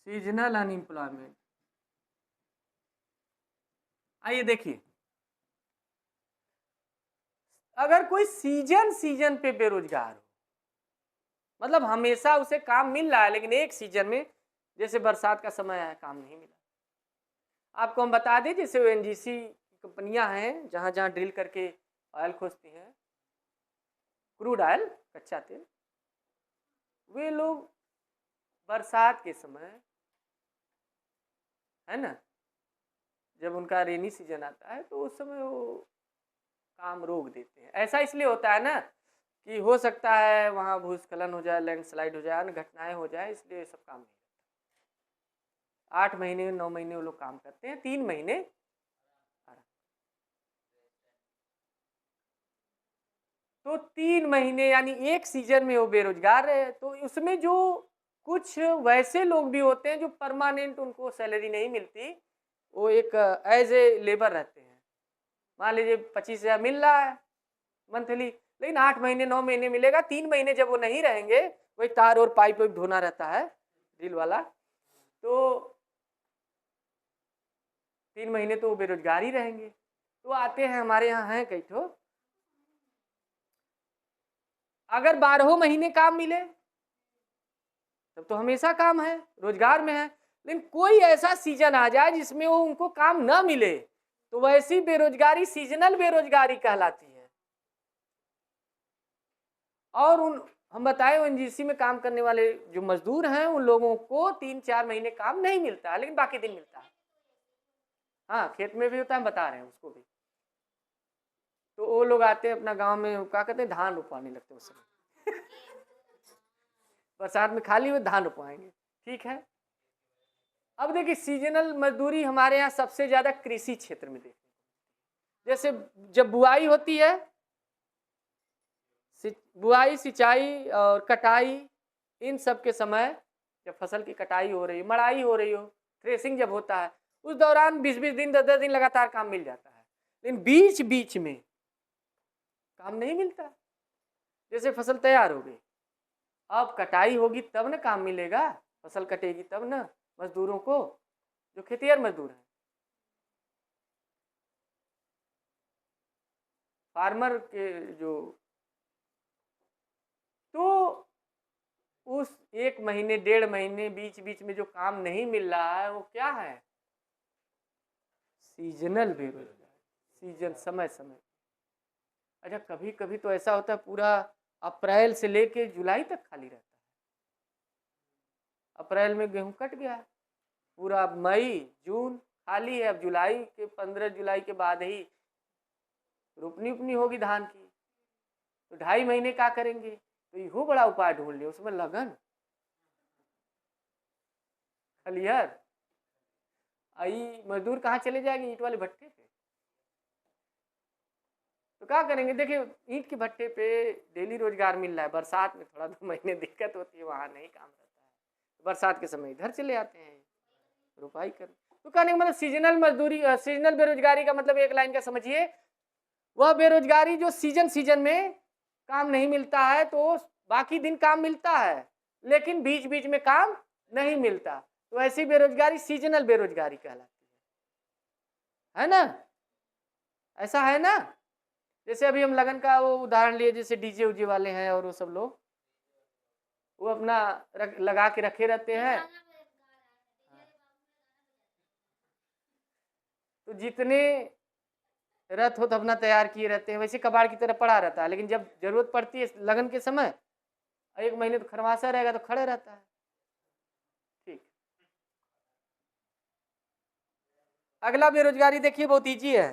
[SPEAKER 1] seasonal unemployment. आइए देखिए, अगर कोई सीजन पे बेरोजगार हो, मतलब हमेशा उसे काम मिल रहा है लेकिन एक सीजन में, जैसे बरसात का समय है काम नहीं मिला। आपको हम बता दें, जैसे ONGC कंपनियां हैं जहां जहां ड्रिल करके ऑयल खोजती हैं, क्रूड ऑयल, कच्चा तेल, वे लोग बरसात के समय, है ना, जब उनका रेनी सीजन आता है तो उस समय वो काम रोक देते हैं। ऐसा इसलिए होता है ना कि हो सकता है वहाँ भूस्खलन हो जाए, लैंडस्लाइड हो जाए, अन्य घटनाएं हो जाए, इसलिए सब काम नहीं होता। 8 महीने 9 महीने वो लोग काम करते हैं, 3 महीने तो 3 महीने यानी एक सीजन में वो बेरोजगार है। तो उसमें जो कुछ वैसे लोग भी होते हैं जो परमानेंट उनको सैलरी नहीं मिलती, वो एक एज ए लेबर रहते हैं। मान लीजिए 25,000 मिल रहा है मंथली, लेकिन 8 महीने 9 महीने मिलेगा, 3 महीने जब वो नहीं रहेंगे, वही तार और पाइप धोना रहता है ड्रिल वाला, तो 3 महीने तो वो बेरोजगार ही रहेंगे। तो आते हैं हमारे यहाँ हैं कई ठो, अगर 12 महीने काम मिले तब तो हमेशा काम है, रोजगार में है। लेकिन कोई ऐसा सीजन आ जाए जिसमें वो उनको काम ना मिले, तो वैसी बेरोजगारी सीजनल बेरोजगारी कहलाती है। और उन हम बताएं ONGC में काम करने वाले जो मजदूर हैं, उन लोगों को 3-4 महीने काम नहीं मिलता है, लेकिन बाकी दिन मिलता है। हाँ, खेत में भी होता है, हम बता रहे हैं उसको भी। तो वो लोग आते हैं अपना गांव में, क्या कहते हैं, धान रोपाने लगते हैं उस समय बरसात में खाली हुए धान रोपाएंगे, ठीक है। अब देखिए, सीजनल मजदूरी हमारे यहाँ सबसे ज्यादा कृषि क्षेत्र में देखते हैं। जैसे जब बुआई होती है, बुआई, सिंचाई और कटाई, इन सब के समय, जब फसल की कटाई हो रही, मड़ाई हो रही हो, थ्रेसिंग जब होता है, उस दौरान 20-20 दिन 10-10 दिन लगातार काम मिल जाता है। लेकिन बीच बीच में काम नहीं मिलता। जैसे फसल तैयार हो गई, अब कटाई होगी तब ना काम मिलेगा, फसल कटेगी तब ना मजदूरों को, जो खेतिहर मजदूर हैं, फार्मर के जो, तो उस 1 महीने 1.5 महीने बीच बीच में जो काम नहीं मिल रहा है, वो क्या है, सीजनल बेरोजगारी, सीजन, समय समय। अच्छा, कभी कभी तो ऐसा होता है पूरा अप्रैल से लेके जुलाई तक खाली रहता है। अप्रैल में गेहूं कट गया, पूरा मई जून खाली है। अब जुलाई के 15 जुलाई के बाद ही रोपनी उपनी होगी धान की, तो 2.5 महीने क्या करेंगे? तो इहो बड़ा उपाय ढूंढ लिया, उसमें लगन, खलिहर, आई मजदूर कहाँ चले जाएंगे? ईंट वाले भट्टे पे। तो क्या करेंगे? देखिए, ईंट के भट्टे पे डेली रोजगार मिल रहा है, बरसात में थोड़ा 2 महीने दिक्कत होती है, वहाँ नहीं काम रहता है, बरसात के समय इधर चले आते हैं रुपाई कर। तो कहने का मतलब सीजनल मजदूरी, सीजनल बेरोजगारी का मतलब एक लाइन का समझिए, वह बेरोजगारी जो सीजन में काम नहीं मिलता है, तो बाकी दिन काम मिलता है लेकिन बीच बीच में काम नहीं मिलता, तो ऐसी बेरोजगारी सीजनल बेरोजगारी कहलाती है ना? ऐसा है ना? जैसे अभी हम लगन का वो उदाहरण लिए, जैसे डीजे उजे वाले हैं और वो सब लोग, वो अपना लगा के रखे रहते हैं, तो जितने रथ हो तो अपना तैयार किए रहते हैं, वैसे कबाड़ की तरह पड़ा रहता है, लेकिन जब जरूरत पड़ती है लगन के समय, 1 महीने तो खरवासा रहेगा तो खड़े रहता है। ठीक, अगला बेरोजगारी देखिए, बहुत ईजी है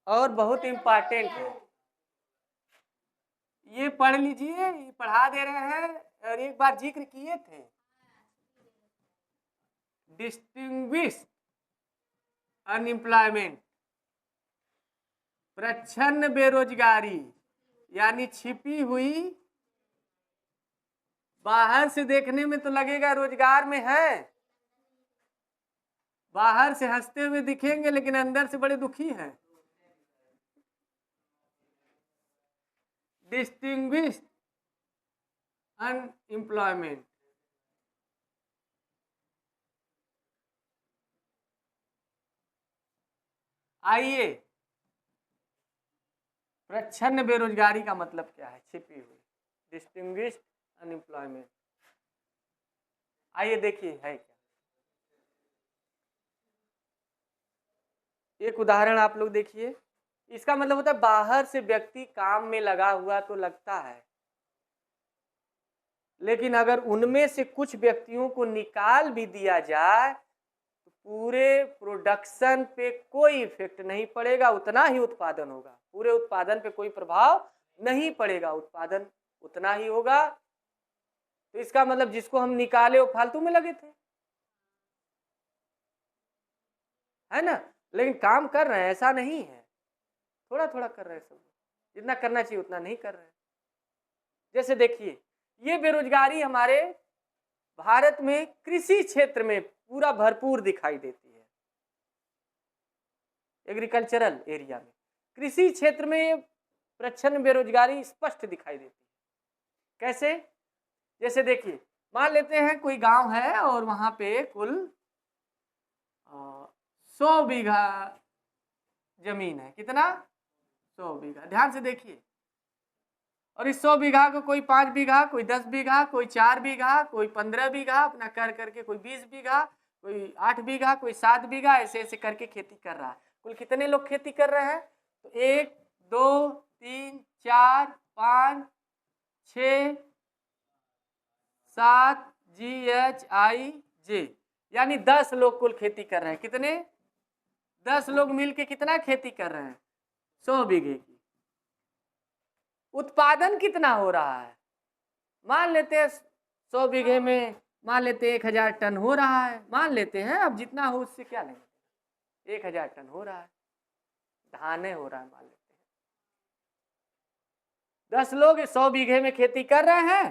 [SPEAKER 1] और बहुत इंपॉर्टेंट है, ये पढ़ लीजिए, ये पढ़ा दे रहे हैं और एक बार जिक्र किए थे, डिस्टिंग्विश अनएम्प्लॉयमेंट, प्रच्छन्न बेरोजगारी, यानी छिपी हुई, बाहर से देखने में तो लगेगा रोजगार में है, बाहर से हंसते हुए दिखेंगे लेकिन अंदर से बड़े दुखी हैं। डिस्टिंग्विश्ड अनएम्प्लॉयमेंट, आइए, प्रच्छन्न बेरोजगारी का मतलब क्या है? छिपी हुई, डिस्टिंग्विश्ड अनएम्प्लॉयमेंट, आइए देखिए है क्या। एक उदाहरण आप लोग देखिए, इसका मतलब होता है बाहर से व्यक्ति काम में लगा हुआ तो लगता है, लेकिन अगर उनमें से कुछ व्यक्तियों को निकाल भी दिया जाए तो पूरे प्रोडक्शन पे कोई इफेक्ट नहीं पड़ेगा, उतना ही उत्पादन होगा, पूरे उत्पादन पे कोई प्रभाव नहीं पड़ेगा, उत्पादन उतना ही होगा। तो इसका मतलब जिसको हम निकाले वो फालतू में लगे थे, है ना? लेकिन काम कर रहे हैं, ऐसा नहीं है, थोड़ा थोड़ा कर रहे हैं, सब जितना करना चाहिए उतना नहीं कर रहे हैं। जैसे देखिए, ये बेरोजगारी हमारे भारत में कृषि क्षेत्र में पूरा भरपूर दिखाई देती है, एग्रीकल्चरल एरिया में, कृषि क्षेत्र में प्रच्छन्न बेरोजगारी स्पष्ट दिखाई देती है। कैसे? जैसे देखिए, मान लेते हैं कोई गांव है और वहां पे कुल 100 बीघा जमीन है, कितना? 100 बीघा, ध्यान से देखिए, और इस 100 बीघा को कोई 5 बीघा, कोई 10 बीघा, कोई 4 बीघा, कोई 15 बीघा अपना कर करके, कोई 20 बीघा, कोई 8 बीघा, कोई 7 बीघा, ऐसे ऐसे करके खेती कर रहा है। कुल कितने लोग खेती कर रहे हैं? तो 1 2 3 4 5 6 7 GHIJ, यानी 10 लोग कुल खेती कर रहे हैं। कितने? 10 लोग मिलके कितना खेती कर रहे हैं? 100 बीघे की। उत्पादन कितना हो रहा है? मान लेते हैं 100 बीघे में, मान लेते हैं 1000 टन हो रहा है, मान लेते हैं, अब जितना हो उससे क्या लेंगे, 1000 टन हो रहा है, धाने हो रहा है, मान लेते हैं 10 लोग 100 बीघे में खेती कर रहे हैं,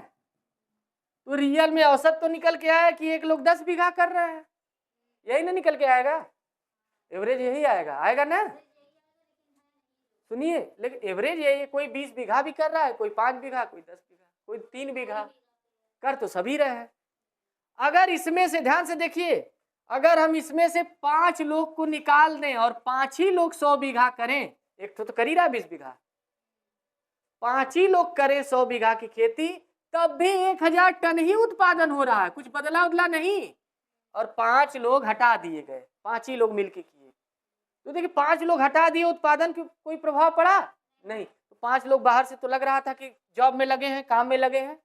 [SPEAKER 1] तो रियल में औसत तो निकल के आया कि एक लोग 10 बीघा कर रहे हैं, यही ना निकल के आएगा, एवरेज यही आएगा, आएगा ना? सुनिए, लेकिन एवरेज यही है, कोई 20 बीघा भी कर रहा है, कोई 5 बीघा, कोई 10 बीघा, कोई 3 बीघा, कर तो सभी रहे हैं। अगर इसमें से, ध्यान से देखिए, अगर हम इसमें से 5 लोग को निकाल दें और 5 ही लोग 100 बीघा करें, एक तो कर ही रहा 20 बीघा, 5 ही लोग करें 100 बीघा की खेती, तब भी 1000 टन ही उत्पादन हो रहा है, कुछ बदला उदला नहीं, और 5 लोग हटा दिए गए, 5 ही लोग मिलके किए, तो देखिए 5 लोग हटा दिए, उत्पादन की कोई प्रभाव पड़ा नहीं। तो 5 लोग बाहर से तो लग रहा था कि जॉब में लगे हैं, काम में लगे हैं,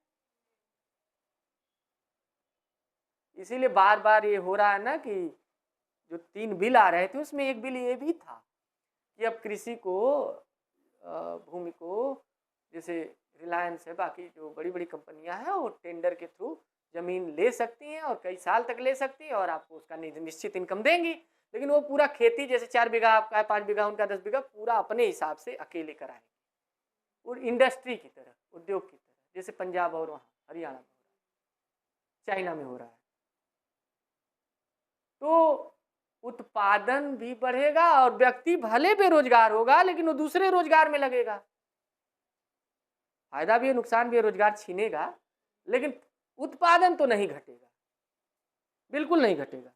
[SPEAKER 1] इसीलिए बार बार ये हो रहा है ना कि जो 3 बिल आ रहे थे उसमें एक बिल ये भी था कि अब कृषि को, भूमि को, जैसे रिलायंस है, बाकी जो बड़ी बड़ी कंपनियां हैं, वो टेंडर के थ्रू जमीन ले सकती हैं और कई साल तक ले सकती है और आपको उसका निश्चित इनकम देंगी, लेकिन वो पूरा खेती, जैसे 4 बीघा आपका है, 5 बीघा उनका, 10 बीघा, पूरा अपने हिसाब से अकेले कराएंगे, और इंडस्ट्री की तरह, उद्योग की तरह, जैसे पंजाब और वहाँ हरियाणा में हो रहा है, चाइना में हो रहा है। तो उत्पादन भी बढ़ेगा और व्यक्ति भले बेरोजगार होगा लेकिन वो दूसरे रोजगार में लगेगा। फायदा भी है, नुकसान भी है, रोजगार छीनेगा लेकिन उत्पादन तो नहीं घटेगा, बिल्कुल नहीं घटेगा,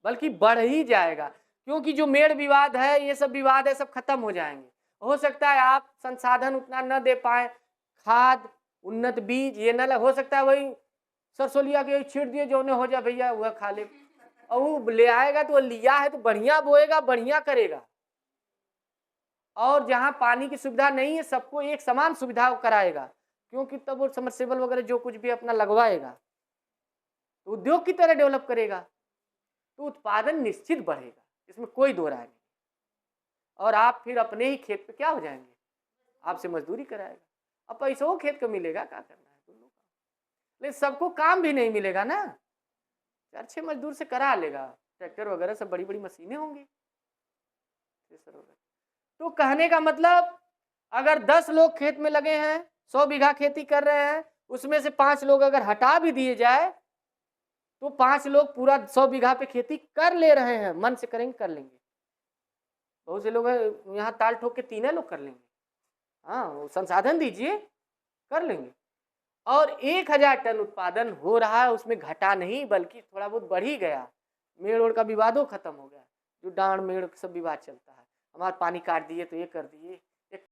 [SPEAKER 1] बल्कि बढ़ ही जाएगा। क्योंकि जो मेड़ विवाद है, ये सब विवाद है, सब खत्म हो जाएंगे। हो सकता है आप संसाधन उतना न दे पाए, खाद, उन्नत बीज ये न हो सकता है वही सरसोलिया के छीट दिए जो उन्हें हो जाए भैया वह खा ले, और वो ले आएगा तो लिया है तो बढ़िया बोएगा, बढ़िया करेगा। और जहाँ पानी की सुविधा नहीं है सबको एक समान सुविधा कराएगा, क्योंकि तब वो समरसेबल वगैरह जो कुछ भी अपना लगवाएगा तो उद्योग की तरह डेवलप करेगा, तो उत्पादन निश्चित बढ़ेगा, इसमें कोई दो राय नहीं। और आप फिर अपने ही खेत पे क्या हो जाएंगे, आपसे मजदूरी कराएगा। अब पैसा वो खेत को मिलेगा, क्या करना है दोनों का, लेकिन सबको काम भी नहीं मिलेगा ना, 4-6 मजदूर से करा लेगा, ट्रैक्टर वगैरह सब बड़ी बड़ी मशीनें होंगी। तो कहने का मतलब अगर 10 लोग खेत में लगे हैं, 100 बीघा खेती कर रहे हैं, उसमें से 5 लोग अगर हटा भी दिए जाए तो 5 लोग पूरा 100 बीघा पे खेती कर ले रहे हैं, मन से करेंगे कर लेंगे। बहुत से लोग यहाँ ताल ठोक के 3 लोग कर लेंगे, हाँ संसाधन दीजिए कर लेंगे। और 1000 टन उत्पादन हो रहा है, उसमें घटा नहीं बल्कि थोड़ा बहुत बढ़ ही गया। मेड़ ओड़ का विवादों खत्म हो गया, जो डांड मेड़ सब विवाद चलता है, हमारा पानी काट दिए तो ये कर दिए,